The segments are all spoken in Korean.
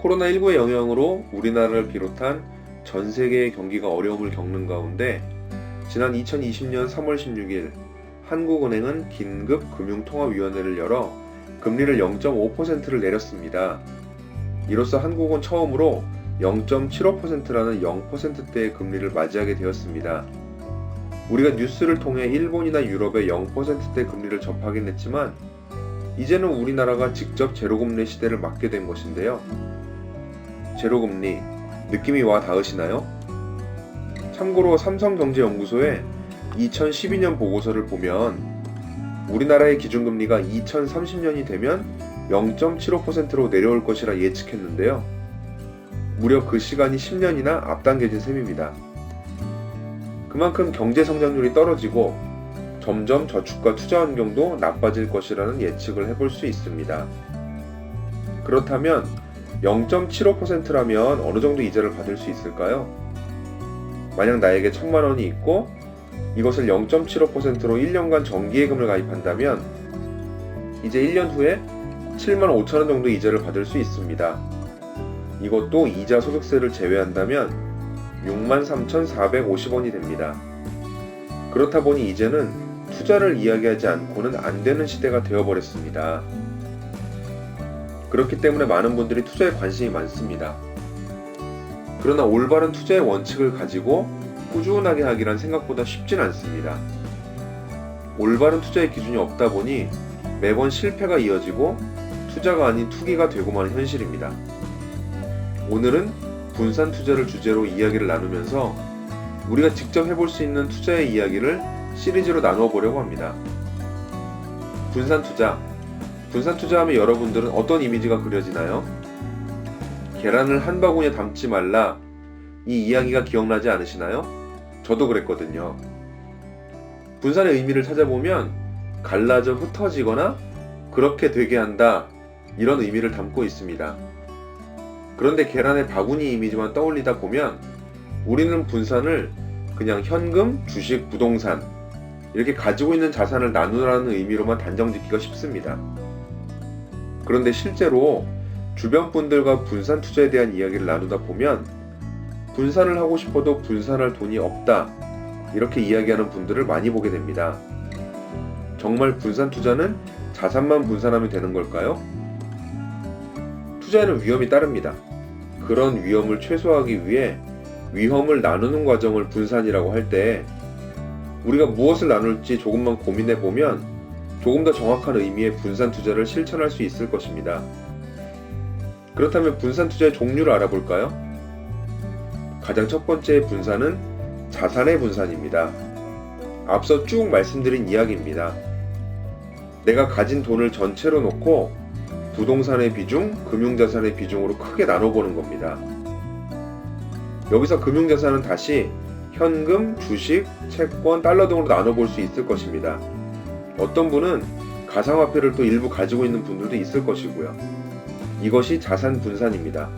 코로나19의 영향으로 우리나라를 비롯한 전 세계의 경기가 어려움을 겪는 가운데 지난 2020년 3월 16일 한국은행은 긴급금융통화위원회를 열어 금리를 0.5%를 내렸습니다. 이로써 한국은 처음으로 0.75%라는 0%대의 금리를 맞이하게 되었습니다. 우리가 뉴스를 통해 일본이나 유럽의 0%대 금리를 접하긴 했지만 이제는 우리나라가 직접 제로금리 시대를 맞게 된 것인데요. 제로금리, 느낌이 와 닿으시나요? 참고로 삼성경제연구소의 2012년 보고서를 보면 우리나라의 기준금리가 2030년이 되면 0.75%로 내려올 것이라 예측했는데요. 무려 그 시간이 10년이나 앞당겨진 셈입니다. 그만큼 경제 성장률이 떨어지고 점점 저축과 투자 환경도 나빠질 것이라는 예측을 해볼 수 있습니다. 그렇다면 0.75%라면 어느 정도 이자를 받을 수 있을까요? 만약 나에게 1,000만 원이 있고 이것을 0.75%로 1년간 정기예금을 가입한다면 이제 1년 후에 7만 5천 원 정도 이자를 받을 수 있습니다. 이것도 이자 소득세를 제외한다면 63,450원이 됩니다. 그렇다 보니 이제는 투자를 이야기하지 않고는 안 되는 시대가 되어버렸습니다. 그렇기 때문에 많은 분들이 투자에 관심이 많습니다. 그러나 올바른 투자의 원칙을 가지고 꾸준하게 하기란 생각보다 쉽진 않습니다. 올바른 투자의 기준이 없다 보니 매번 실패가 이어지고 투자가 아닌 투기가 되고 마는 현실입니다. 오늘은 분산 투자를 주제로 이야기를 나누면서 우리가 직접 해볼 수 있는 투자의 이야기를 시리즈로 나누어 보려고 합니다. 분산 투자하면 여러분들은 어떤 이미지가 그려지나요? 계란을 한 바구니에 담지 말라, 이 이야기가 기억나지 않으시나요? 저도 그랬거든요. 분산의 의미를 찾아보면 갈라져 흩어지거나 그렇게 되게 한다, 이런 의미를 담고 있습니다. 그런데 계란의 바구니 이미지만 떠올리다 보면 우리는 분산을 그냥 현금, 주식, 부동산 이렇게 가지고 있는 자산을 나누라는 의미로만 단정 짓기가 쉽습니다. 그런데 실제로 주변 분들과 분산 투자에 대한 이야기를 나누다 보면 분산을 하고 싶어도 분산할 돈이 없다, 이렇게 이야기하는 분들을 많이 보게 됩니다. 정말 분산 투자는 자산만 분산하면 되는 걸까요? 투자에는 위험이 따릅니다. 그런 위험을 최소화하기 위해 위험을 나누는 과정을 분산이라고 할 때 우리가 무엇을 나눌지 조금만 고민해 보면 조금 더 정확한 의미의 분산 투자를 실천할 수 있을 것입니다. 그렇다면 분산 투자의 종류를 알아볼까요? 가장 첫 번째 분산은 자산의 분산입니다. 앞서 쭉 말씀드린 이야기입니다. 내가 가진 돈을 전체로 놓고 부동산의 비중, 금융자산의 비중으로 크게 나눠보는 겁니다. 여기서 금융자산은 다시 현금, 주식, 채권, 달러 등으로 나눠볼 수 있을 것입니다. 어떤 분은 가상화폐를 또 일부 가지고 있는 분들도 있을 것이고요. 이것이 자산 분산입니다.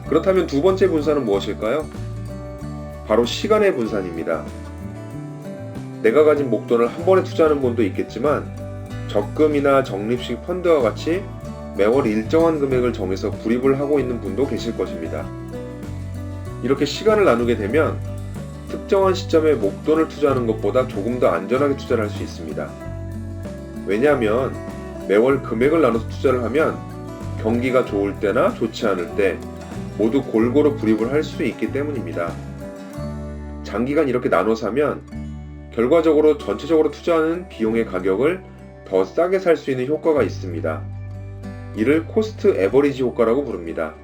그렇다면 두 번째 분산은 무엇일까요? 바로 시간의 분산입니다. 내가 가진 목돈을 한 번에 투자하는 분도 있겠지만 적금이나 적립식 펀드와 같이 매월 일정한 금액을 정해서 불입을 하고 있는 분도 계실 것입니다. 이렇게 시간을 나누게 되면 특정한 시점에 목돈을 투자하는 것보다 조금 더 안전하게 투자를 할 수 있습니다. 왜냐하면 매월 금액을 나눠서 투자를 하면 경기가 좋을 때나 좋지 않을 때 모두 골고루 불입을 할 수 있기 때문입니다. 장기간 이렇게 나눠서 하면 결과적으로 전체적으로 투자하는 비용의 가격을 더 싸게 살 수 있는 효과가 있습니다. 이를 코스트 에버리지 효과라고 부릅니다.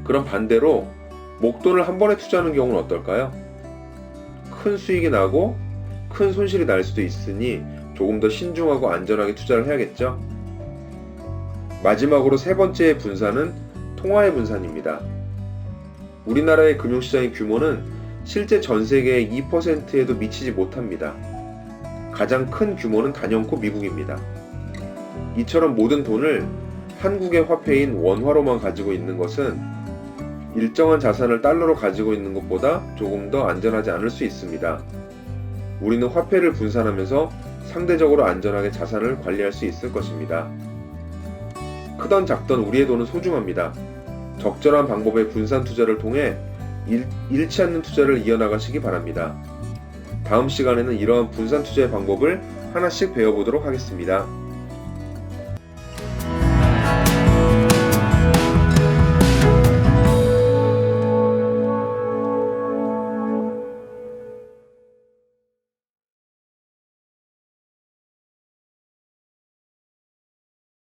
그럼 반대로 목돈을 한 번에 투자하는 경우는 어떨까요? 큰 수익이 나고 큰 손실이 날 수도 있으니 조금 더 신중하고 안전하게 투자를 해야겠죠? 마지막으로 세 번째의 분산은 통화의 분산입니다. 우리나라의 금융시장의 규모는 실제 전 세계의 2%에도 미치지 못합니다. 가장 큰 규모는 단연코 미국입니다. 이처럼 모든 돈을 한국의 화폐인 원화로만 가지고 있는 것은 일정한 자산을 달러로 가지고 있는 것보다 조금 더 안전하지 않을 수 있습니다. 우리는 화폐를 분산하면서 상대적으로 안전하게 자산을 관리할 수 있을 것입니다. 크던 작던 우리의 돈은 소중합니다. 적절한 방법의 분산 투자를 통해 잃지 않는 투자를 이어나가시기 바랍니다. 다음 시간에는 이러한 분산 투자의 방법을 하나씩 배워보도록 하겠습니다.